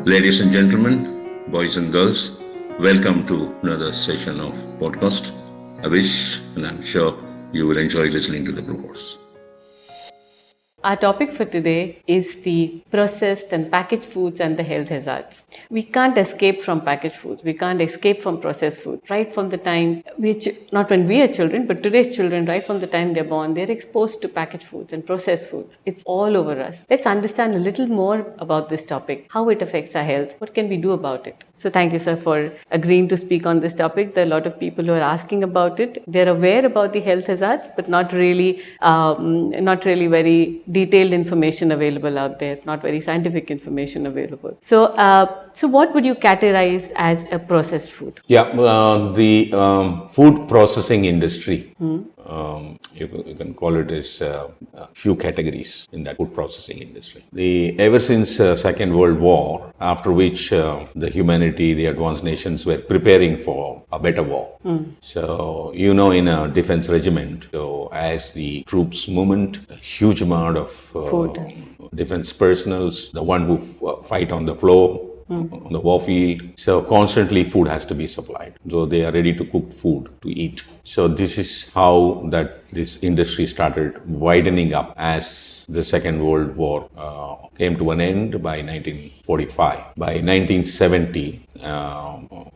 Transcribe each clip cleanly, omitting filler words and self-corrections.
Ladies and gentlemen, boys and girls, welcome to another session of podcast. I wish and I'm sure you will enjoy listening to the broadcast. Our topic for today is the processed and packaged foods and the health hazards. We can't escape from packaged foods. We can't escape from processed food. Right from the time, not when we are children, but today's children, right from the time they're born, they're exposed to packaged foods and processed foods. It's all over us. Let's understand a little more about this topic, how it affects our health, what can we do about it. So thank you, sir, for agreeing to speak on this topic. There are a lot of people who are asking about it. They're aware about the health hazards, but not really very detailed information available out there, not very scientific information available. So what would you categorize as a processed food? The food processing industry, you can call it as a few categories in that food processing industry. Ever since Second World War, after which the humanity, the advanced nations were preparing for a better war. So, in a defense regiment, so as the troops movement, a huge amount of Food. Defense personals, the one who fight on the floor, on the war field. So constantly food has to be supplied. So they are ready to cook food to eat. So this is how this industry started widening up as the Second World War came to an end by 1945. By 1970,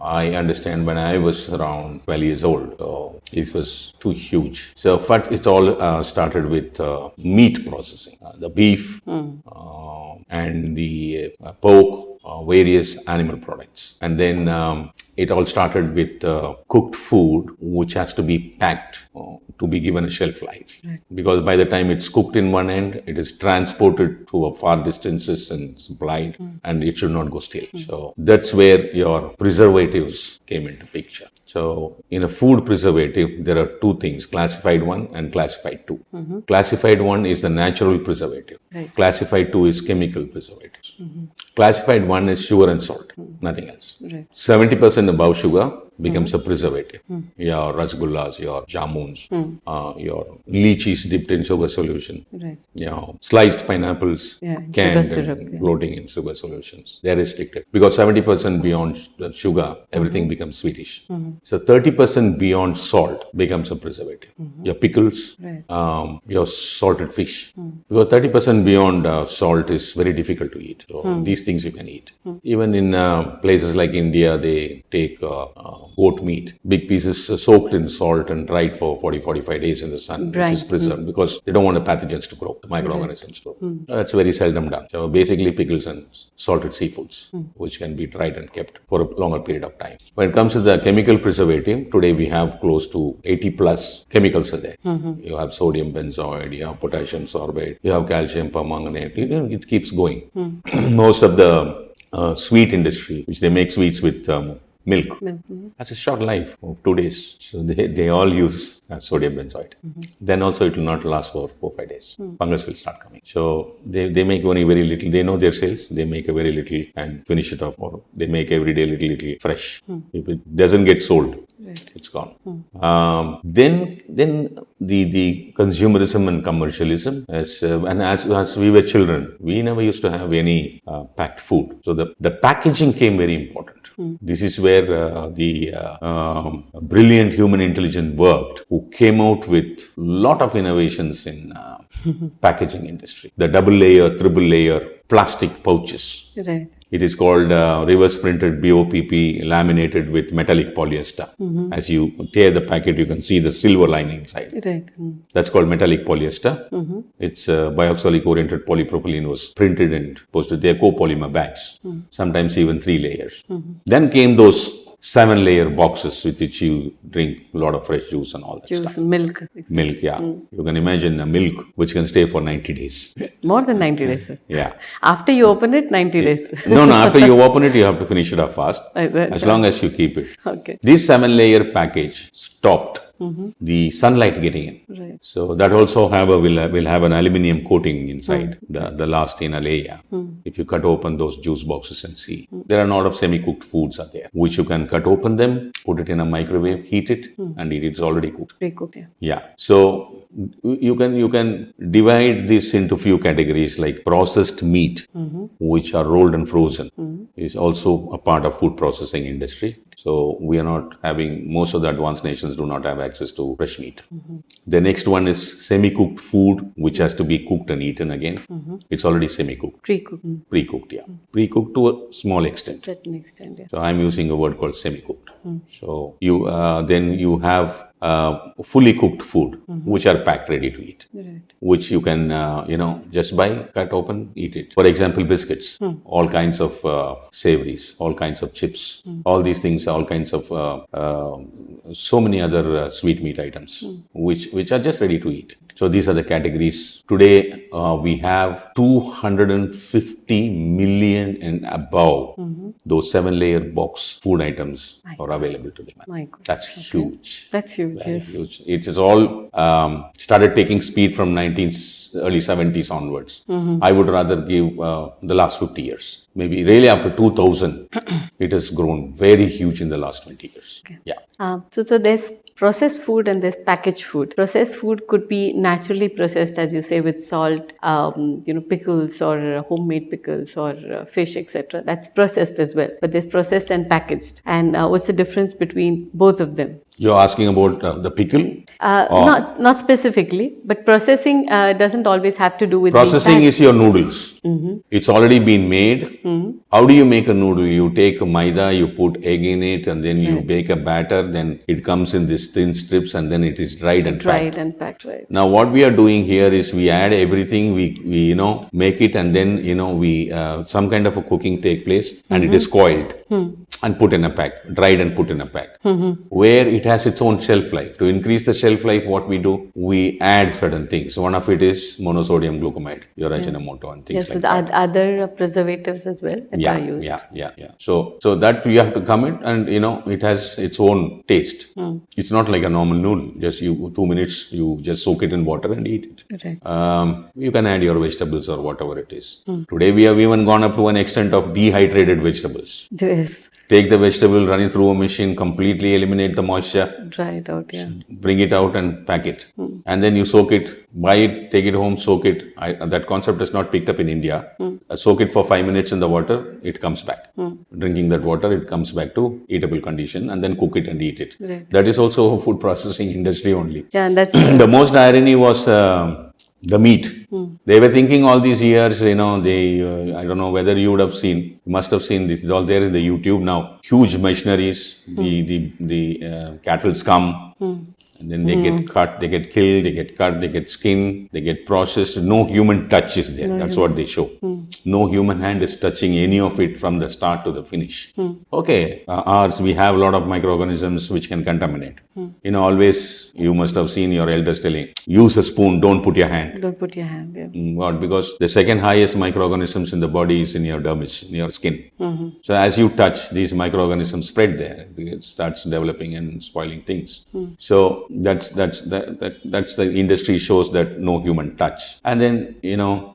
I understand when I was around 12 years old, so it was too huge. So first it all started with meat processing, the beef and the pork, various animal products. And then it all started with cooked food, which has to be packed to be given a shelf life. Right. Because by the time it's cooked in one end, it is transported to a far distances and supplied, and it should not go stale. So that's where your preservatives came into picture. So in a food preservative, there are two things, classified 1 and classified 2. Classified 1 is the natural preservative. Right. Classified 2 is chemical preservatives. Classified 1 is sugar and salt, nothing else. Right. 70% above sugar becomes a preservative. Your rasgullas, your jamuns, your lychees dipped in sugar solution, Right. Sliced pineapples canned sugar syrup, and floating in sugar solutions. They are restricted because 70% beyond sugar, everything becomes sweetish. So 30% beyond salt becomes a preservative. Your pickles, Right. your salted fish. Because 30% beyond salt is very difficult to eat. So these things you can eat. Even in places like India, they take goat meat, big pieces soaked in salt and dried for 40-45 days in the sun, which is preserved because they don't want the pathogens to grow, the microorganisms to grow. That's very seldom done. So basically pickles and salted seafoods, which can be dried and kept for a longer period of time. When it comes to the chemical preservative, today we have close to 80 plus chemicals are there. You have sodium benzoate, you have potassium sorbate, you have calcium permanganate, it keeps going. Most of the sweet industry, which they make sweets with milk, has a short life of 2 days. So they all use sodium benzoate. Then also it will not last for 4-5 days. Fungus will start coming. So they make only very little. They know their sales. They make a very little and finish it off. Or they make every day little fresh. If it doesn't get sold, it's gone. Then the consumerism and commercialism. As we were children, we never used to have any packed food. So the packaging came very important. This is where the brilliant human intelligence worked, who came out with lot of innovations in packaging industry. The double layer, triple layer plastic pouches. Right. It is called reverse printed BOPP laminated with metallic polyester. As you tear the packet, you can see the silver lining inside. Right. That's called metallic polyester. It's bioxolic oriented polypropylene was printed and posted. They are copolymer bags, sometimes even 3 layers. Then came those 7-layer boxes with which you drink a lot of fresh juice and all that Juice, stuff. milk. Milk, yeah. You can imagine a milk which can stay for 90 days. More than 90 days, sir. Yeah. After you open it, 90 days. No, after you open it, you have to finish it off fast. Right. As long as you keep it. Okay. This 7-layer package stopped the sunlight getting in. Right. So that also will have an aluminium coating inside the last inner layer. If you cut open those juice boxes and see, there are a lot of semi-cooked foods are there, which you can cut open them, put it in a microwave, heat it, and eat it. It's already cooked. Pre-cooked, yeah. Yeah. So you can divide this into few categories like processed meat, which are rolled and frozen. is also a part of food processing industry. So we are not having, most of the advanced nations do not have access to fresh meat. The next one is semi-cooked food, which has to be cooked and eaten again. It's already semi-cooked. Pre-cooked. Pre-cooked, yeah. Pre-cooked to a small extent. Certain extent, yeah. So I'm using a word called semi-cooked. So you then you have fully cooked food, which are packed ready to eat, Right. which you can just buy, cut open, eat it. For example, biscuits, all kinds of savories, all kinds of chips, all these things, all kinds of so many other sweet meat items, which are just ready to eat. So these are the categories. Today we have 250 million and above those 7-layer box food items are available today. My God. That's huge. That's huge, Very yes. huge. It is all started taking speed from early 70s onwards. I would rather give the last 50 years. Maybe really after 2000, it has grown very huge in the last 20 years. Okay. Yeah. So there's processed food and there's packaged food. Processed food could be naturally processed, as you say, with salt, pickles or homemade pickles or fish, etc. That's processed as well. But there's processed and packaged. And what's the difference between both of them? You're asking about the pickle? Not specifically, but processing doesn't always have to do with Processing being is your noodles. It's already been made. How do you make a noodle? You take maida, you put egg in it, and then you bake a batter. Then it comes in these thin strips, and then it is dried and packed. Right. Now, what we are doing here is we add everything. We make it, and then we some kind of a cooking take place, and it is coiled and put in a pack, dried and put in a pack, where it has its own shelf life. To increase the shelf life, what we do, we add certain things. One of it is monosodium glucamide, your Ajinomoto and things Yes, like so that. the other preservatives as well that are used. Yeah. So that you have to come in, and it has its own taste. It's not like a normal noodle. Just 2 minutes, you just soak it in water and eat it. Right. You can add your vegetables or whatever it is. Today we have even gone up to an extent of dehydrated vegetables. Yes. Take the vegetable, run it through a machine, completely eliminate the moisture, Dry it out, yeah. bring it out and pack it. And then you soak it, buy it, take it home, soak it. That concept is not picked up in India. Soak it for 5 minutes in the water, it comes back. Drinking that water, it comes back to eatable condition, and then cook it and eat it. Right. That is also a food processing industry only. Yeah, and that's The most irony was the meat. They were thinking all these years, I don't know whether you would have seen, you must have seen this, is all there in the YouTube now. Huge machineries, the cattles come, and then they get cut, they get killed, they get cut, they get skinned, they get processed. No human touch is there. That's what they show. No human hand is touching any of it from the start to the finish. Okay, ours, we have a lot of microorganisms which can contaminate. Always you must have seen your elders telling, use a spoon, don't put your hand. don't put your hand there. What? Because the second highest microorganisms in the body is in your dermis, in your skin. So as you touch, these microorganisms spread there. It starts developing and spoiling things. So that's the industry shows that no human touch. And then,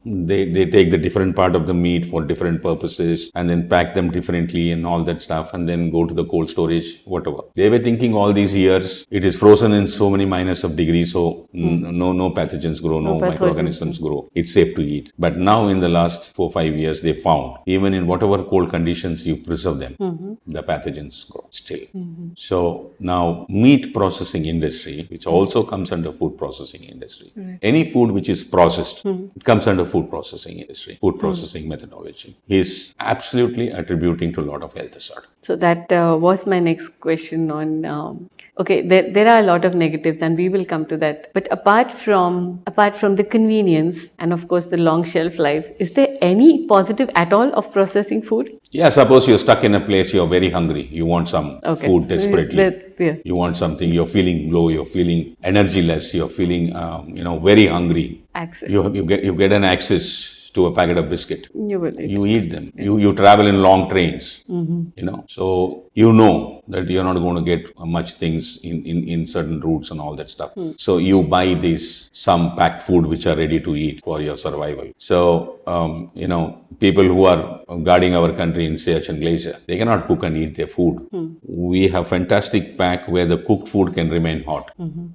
they take the different part of the meat for different purposes and then pack them differently and all that stuff, and then go to the cold storage, whatever. They were thinking all these years, it is frozen in so many minus of degrees, so no pathogens grow, no microorganisms grow. It's safe to eat. But now in the last 4-5 years, they found even in whatever cold conditions you preserve them, the pathogens grow still. So now meat processing industry, which also comes under food processing industry. Any food which is processed, it comes under food processing industry, food processing methodology, is absolutely attributing to a lot of health hazard. So that was my next question on, there are a lot of negatives and we will come to that. But apart from the convenience and of course the long shelf life, is there any positive at all of processing food? Yeah, suppose you're stuck in a place, you're very hungry, you want some food desperately. You want something, you're feeling low, you're feeling energyless, you're feeling, very hungry. Access. You get an access to a packet of biscuit. You will eat. You eat them. You travel in long trains. So that you're not going to get much things in certain routes and all that stuff. So you buy some packed food which are ready to eat for your survival. So, people who are guarding our country in Siachen Glacier, they cannot cook and eat their food. We have fantastic pack where the cooked food can remain hot.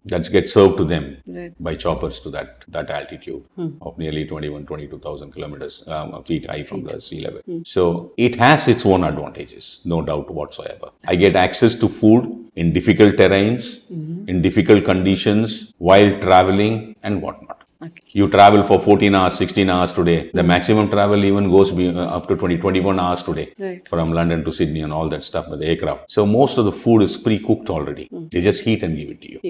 That gets served to them by choppers to that altitude of nearly 22,000 kilometers, feet high from the sea level. So it has its own advantages, no doubt whatsoever. I get access to food in difficult terrains, in difficult conditions, while traveling and whatnot. Okay. You travel for 14 hours, 16 hours today. The maximum travel even goes up to 21 hours today from London to Sydney and all that stuff with the aircraft. So most of the food is pre-cooked already. They just heat and give it to you.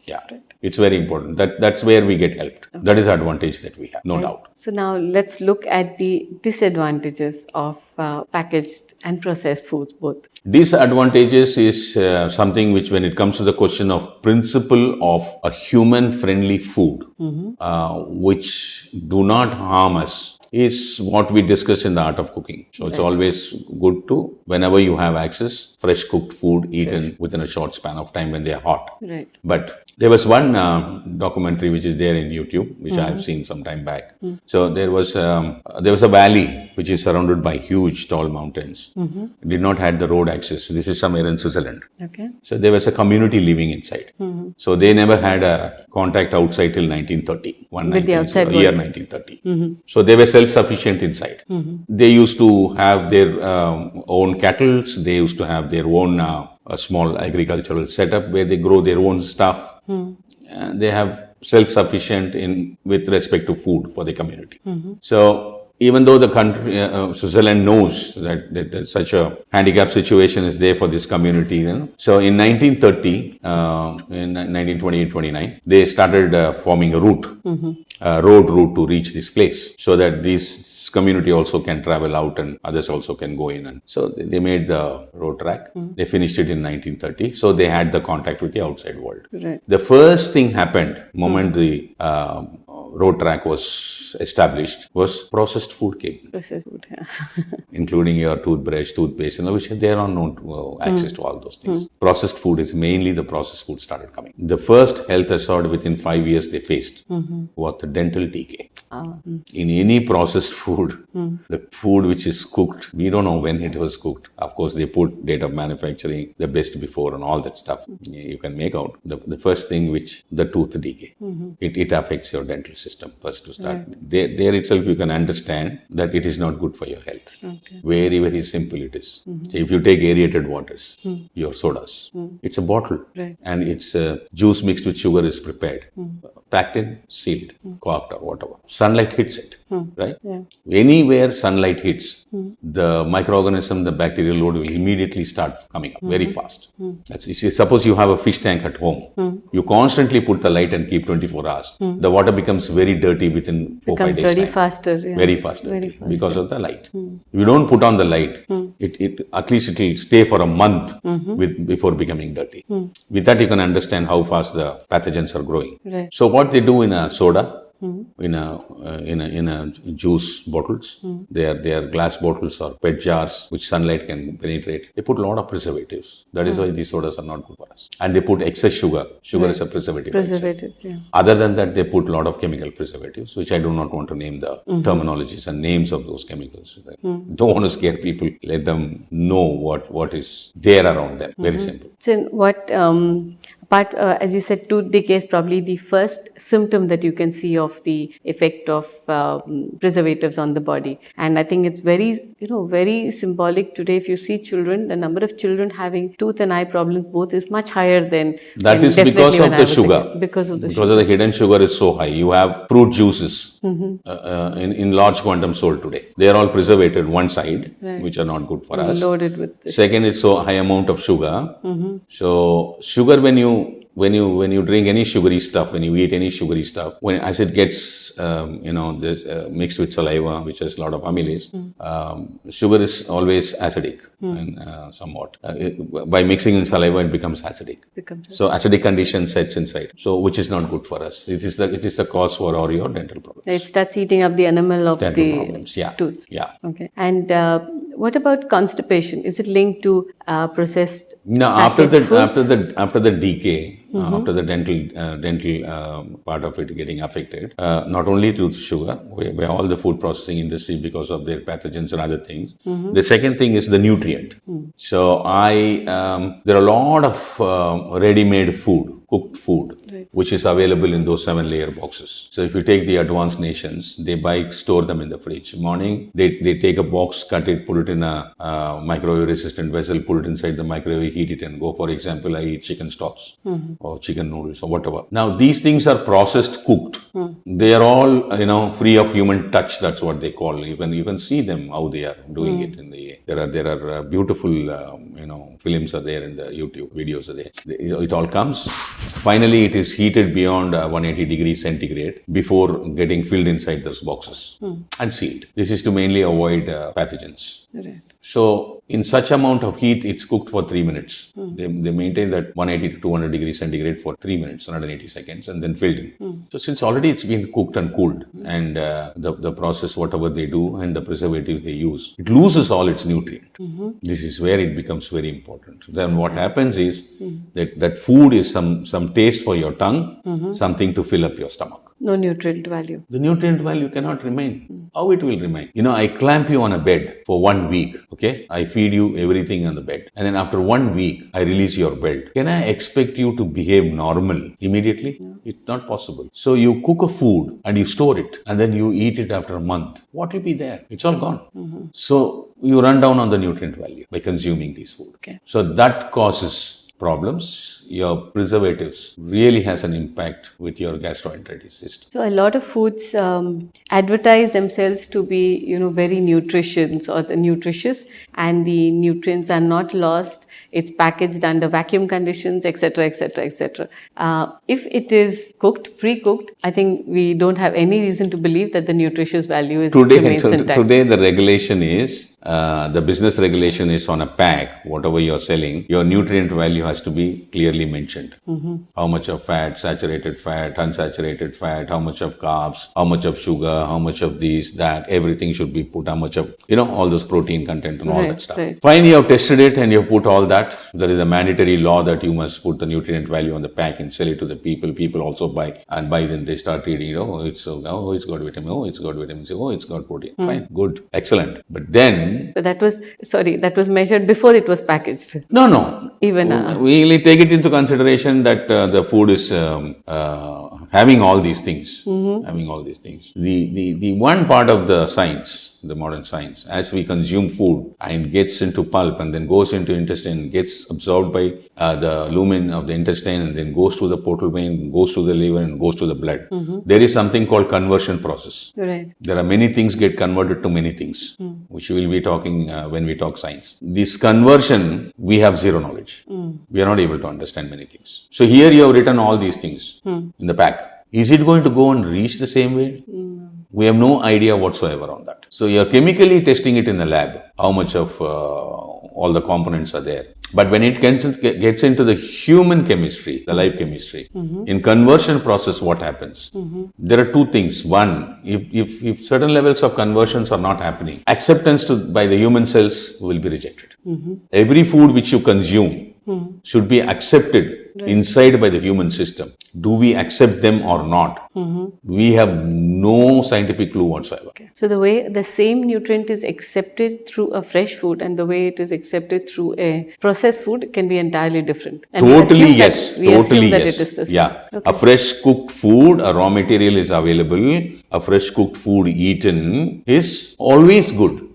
Yeah. It's very important. That's where we get helped. That is the advantage that we have, no doubt. So now let's look at the disadvantages of packaged and processed foods both. Disadvantages is something which, when it comes to the question of principle of a human-friendly food, which do not harm us, is what we discussed in the art of cooking. So it's always good to, whenever you have access, fresh cooked food eaten within a short span of time when they are hot. Right. But there was one documentary which is there in YouTube, which I have seen some time back. So there was a valley which is surrounded by huge tall mountains. Did not have the road access. This is somewhere in Switzerland. Okay. So there was a community living inside. So they never had a contact outside till 1930. With the outside year world. 1930. So they were self-sufficient inside. They used to have their own cattle. They used to have their own a small agricultural setup where they grow their own stuff. They have self-sufficient with respect to food for the community. So even though the country, Switzerland knows that such a handicap situation is there for this community, so in 1930, in 1928-29, they started forming a route, a road route to reach this place, so that this community also can travel out and others also can go in. And so they made the road track. They finished it in 1930. So they had the contact with the outside world. Right. The first thing happened moment the road track was established was processed food came, Processed food, including your toothbrush, toothpaste, which they are not known access to all those things. Processed food is mainly the processed food started coming. The first health hazard within 5 years they faced was the dental decay. In any processed food, the food which is cooked, we don't know when it was cooked. Of course, they put date of manufacturing, the best before and all that stuff. You can make out the first thing which the tooth decay. It affects your dental system first to start. There itself you can understand that it is not good for your health. Very, very simple it is. So if you take aerated waters, your sodas, it's a bottle and it's juice mixed with sugar is prepared, packed in, sealed, corked or whatever. Sunlight hits it, right? Anywhere sunlight hits, the microorganism, the bacterial load will immediately start coming up very fast. Suppose you have a fish tank at home, you constantly put the light and keep 24 hours. The water becomes very dirty within 4-5 days. Very faster. Very fast, because of the light. If you don't put on the light, it at least it will stay for a month before becoming dirty. With that, you can understand how fast the pathogens are growing. Right. So what they do in a soda, in a juice bottles, they are glass bottles or PET jars which sunlight can penetrate. They put a lot of preservatives. That is why these sodas are not good for us. And they put excess sugar. Sugar is a preservative. Other than that, they put a lot of chemical preservatives, which I do not want to name the terminologies and names of those chemicals. Don't want to scare people. Let them know what is there around them. Very simple. So what as you said, tooth decay is probably the first symptom that you can see of the effect of preservatives on the body. And I think it's very symbolic today. If you see children, the number of children having tooth and eye problems both is much higher than that is because of the sugar. Because of the hidden sugar is so high. You have fruit juices in large quantum sold today. They are all preservated one side, which are not good for us. Loaded with Second, it's so high amount of sugar. So sugar, when you drink any sugary stuff, when you eat any sugary stuff, as it gets mixed with saliva, which has a lot of amylase, sugar is always acidic. and somewhat. By mixing in saliva, it becomes acidic. So acidic condition sets inside. So which is not good for us. It is the cause for all your dental problems. It starts eating up the enamel of Dental the problems. Yeah. tooth. Yeah. Okay. And what about constipation? Is it linked to processed? No, after packaged foods? after the decay, after the dental part of it getting affected, not only to sugar, where all the food processing industry because of their pathogens and other things. The second thing is the nutrient. So there are a lot of ready-made food, cooked food, which is available in those 7-layer boxes. So if you take the advanced nations, they store them in the fridge. Morning, they take a box, cut it, put it in a microwave-resistant vessel, put it inside the microwave, heat it, and go. For example, I eat chicken stocks or chicken noodles or whatever. Now, these things are processed, cooked. They are all, free of human touch. That's what they call. You can see them how they are doing it in the. There are beautiful, films are there in the YouTube videos are there. It all comes. Finally, it is heated beyond 180 degrees centigrade before getting filled inside those boxes and sealed. This is to mainly avoid pathogens. Right. So, in such amount of heat, it's cooked for 3 minutes. They maintain that 180 to 200 degrees centigrade for 3 minutes, 180 seconds, and then filled in. So, since already it's been cooked and cooled, and the process, whatever they do, and the preservatives they use, it loses all its nutrient. This is where it becomes very important. Then what happens is that food is some taste for your tongue, something to fill up your stomach. No nutrient value. The nutrient value cannot remain. How it will remain? I clamp you on a bed for 1 week, okay? I feed you everything on the bed. And then after 1 week, I release your belt. Can I expect you to behave normal immediately? No. It's not possible. So you cook a food and you store it and then you eat it after a month. What will be there? It's all gone. So you run down on the nutrient value by consuming this food. Okay. So that causes problems. Your preservatives really has an impact with your gastroenteritis system. So a lot of foods advertise themselves to be, very nutritious and the nutrients are not lost. It's packaged under vacuum conditions, etc., etc., etc. If it is cooked, pre-cooked, I think we don't have any reason to believe that the nutritious value remains intact. Today the regulation is, the business regulation is on a pack, whatever you're selling, your nutrient value has to be clearly mentioned. How much of fat, saturated fat, unsaturated fat, how much of carbs, how much of sugar, how much of this, that, everything should be put, how much of, all those protein content and all that stuff. Right. Fine, you have tested it and you have put all that. There is a mandatory law that you must put the nutrient value on the pack and sell it to the people. People also buy, and by then they start reading, it's got vitamin, it's got vitamin C, it's got protein. Fine, good, excellent. But then... But that was measured before it was packaged. No. Even we take it into consideration that the food is having all these things. Having all these things. The one part of the science, the modern science, as we consume food and gets into pulp and then goes into intestine, gets absorbed by the lumen of the intestine and then goes to the portal vein, goes to the liver and goes to the blood. There is something called conversion process. Right. There are many things get converted to many things, which we will be talking when we talk science. This conversion, we have zero knowledge. We are not able to understand many things. So here you have written all these things in the pack. Is it going to go and reach the same way? We have no idea whatsoever on that. So you're chemically testing it in the lab, how much of all the components are there. But when it gets into the human chemistry, the life chemistry, in conversion process, what happens? There are two things. One, if certain levels of conversions are not happening, acceptance by the human cells will be rejected. Every food which you consume should be accepted inside by the human system. Do we accept them or not? We have no scientific clue whatsoever. Okay. So the way the same nutrient is accepted through a fresh food and the way it is accepted through a processed food can be entirely different. And totally yes. We assume that it is the same. Yeah. Okay. A fresh cooked food, a raw material is available. A fresh cooked food eaten is always good.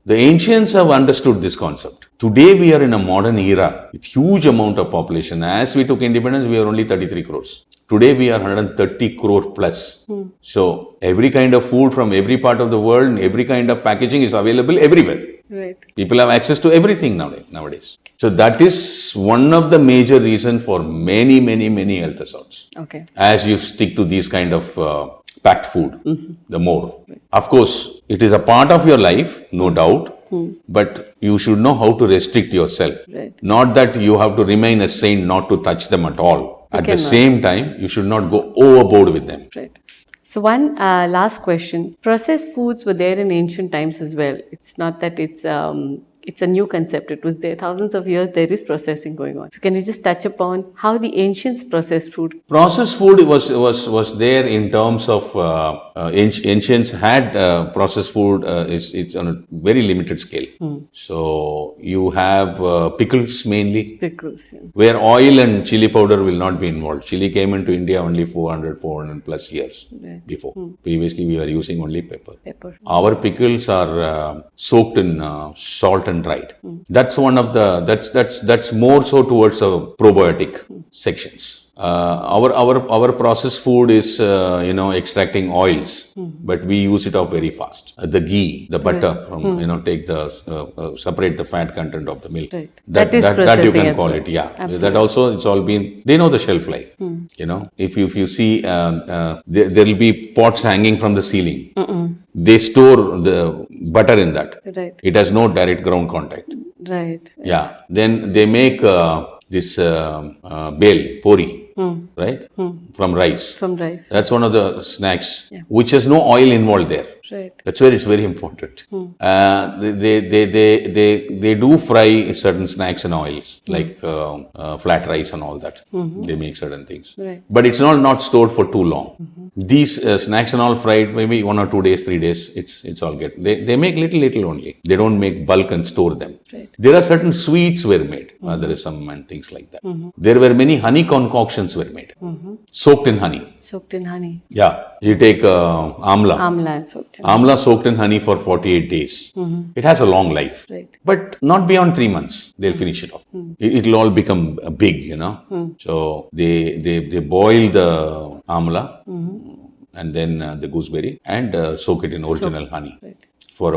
The ancients have understood this concept. Today we are in a modern era with huge amount of population. As we took independence, we are only 33 crores. Today we are 130 crore plus. So every kind of food from every part of the world, every kind of packaging is available everywhere. Right. People have access to everything nowadays. So that is one of the major reasons for many health hazards. Okay. As you stick to these kind of packed food, the more. Of course, it is a part of your life, no doubt. But you should know how to restrict yourself. Right. Not that you have to remain a saint not to touch them at all. At the cannot. same time, you should not go overboard with them. Right. So one last question. Processed foods were there in ancient times as well. It's not that it's a new concept. It was there thousands of years. There is processing going on. So can you just touch upon how the ancients processed food? Processed food was there in terms of ancients had processed food. It's on a very limited scale. So you have pickles mainly. Pickles. Yeah. Where oil and chili powder will not be involved. Chili came into India only 400 plus years before. Previously, we were using only pepper. Our pickles are soaked in salt and dried. That's one of the that's more so towards probiotic sections. Our processed food is extracting oils, but we use it up very fast. The ghee, the butter from take the separate the fat content of the milk. Right. That is you processing can as call well. it. Yeah, Absolutely. that also it's all been. They know the shelf life. If you see there will be pots hanging from the ceiling. They store the butter in that. Right. It has no direct ground contact. Right. Yeah. Then they make this bale, pori, right? From rice. From rice. That's one of the snacks which has no oil involved there. Right. That's where it's very important. They do fry certain snacks in oils like flat rice and all that. They make certain things, Right. but it's not stored for too long. These snacks and all fried maybe 1 or 2 days, 3 days. It's all good. They make little only. They don't make bulk and store them. Right. There are certain sweets were made. There is some and things like that. There were many honey concoctions were made, soaked in honey. Soaked in honey. Yeah, you take amla. Amla and soaked in. Amla soaked in honey for 48 days. It has a long life, Right. but not beyond 3 months. They'll finish it off. It'll all become big, So they boil the amla and then the gooseberry and soak it in original honey. Right. For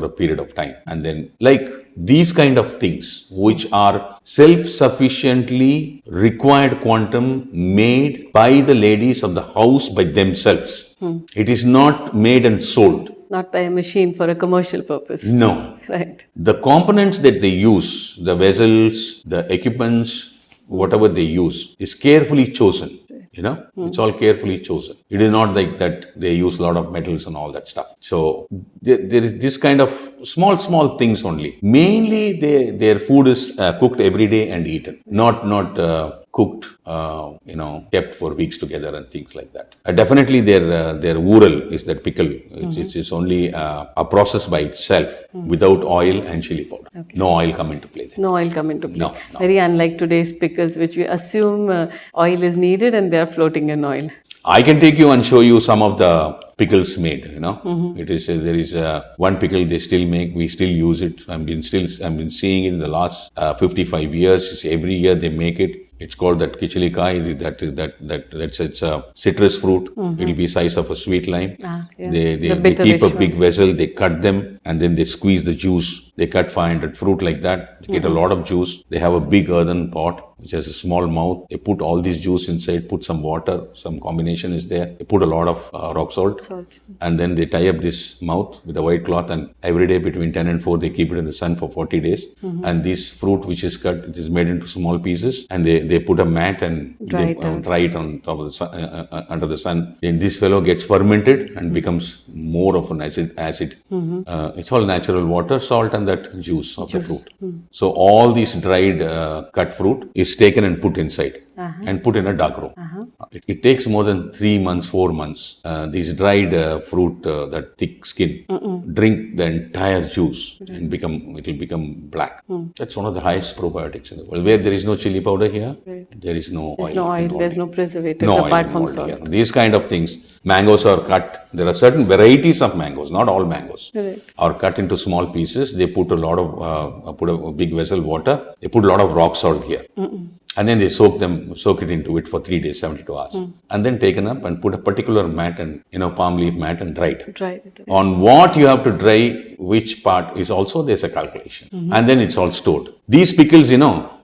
a period of time, and then like these kind of things which are self-sufficiently required quantum made by the ladies of the house by themselves. It is not made and sold. Not by a machine for a commercial purpose. No. Right. The components that they use, the vessels, the equipments, whatever they use, is carefully chosen. It's all carefully chosen. It is not like that they use a lot of metals and all that stuff. So there is this kind of small things only. Mainly their food is cooked every day and eaten, not cooked, kept for weeks together and things like that. Definitely their ural is that pickle. It's only a process by itself without oil and chili powder. Okay. No oil come into play there. No oil come into play. No. Very unlike today's pickles, which we assume oil is needed and they are floating in oil. I can take you and show you some of the pickles made. It is there is one pickle they still make. We still use it. I've been seeing it in the last 55 years. Every year they make it. It's called that kichilikai. It's a citrus fruit. It'll be size of a sweet lime. They keep a big vessel. They cut them and then they squeeze the juice. They cut 500 fruit like that. They get a lot of juice. They have a big earthen pot which has a small mouth. They put all this juice inside. Put some water. Some combination is there. They put a lot of rock salt. And then they tie up this mouth with a white cloth, and every day between 10 and 4 they keep it in the sun for 40 days. And this fruit which is cut, it is made into small pieces, and they put a mat and dry it on top of the sun, under the sun. Then this fellow gets fermented and becomes more of an acid. It's all natural water, salt, and that juice of the fruit. So all this dried cut fruit is taken and put inside and put in a dark room. It takes more than 3 months, 4 months. These dried fruit, that thick skin, drink the entire juice and it will become black. That's one of the highest probiotics in the world. Where there is no chili powder here, there is no oil. There's no oil, there's no preservatives No apart oil from involved salt. here. These kind of things. Mangoes are cut. There are certain varieties of mangoes, not all mangoes, are cut into small pieces. They put put a big vessel water. They put a lot of rock salt here. And then they soak it into it for 3 days, 72 hours. And then taken up and put a particular mat and, palm leaf mat and dried. On what you have to dry, which part is also there's a calculation. And then it's all stored. These pickles,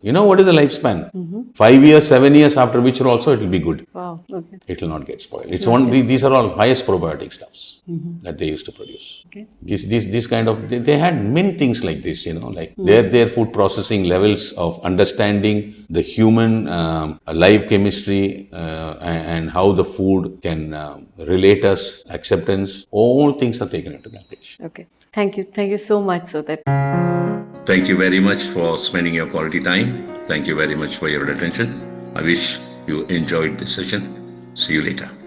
You know what is the lifespan? 5 years, 7 years, after which also it will be good. Wow. Okay. It will not get spoiled. It's these are all highest probiotic stuffs that they used to produce. Okay. This kind of, they had many things like this, like their food processing levels of understanding the human live chemistry and how the food can relate us, acceptance, all things are taken into package. Okay. Thank you. Thank you so much, sir. Thank you very much for spending your quality time. Thank you very much for your attention. I wish you enjoyed this session. See you later.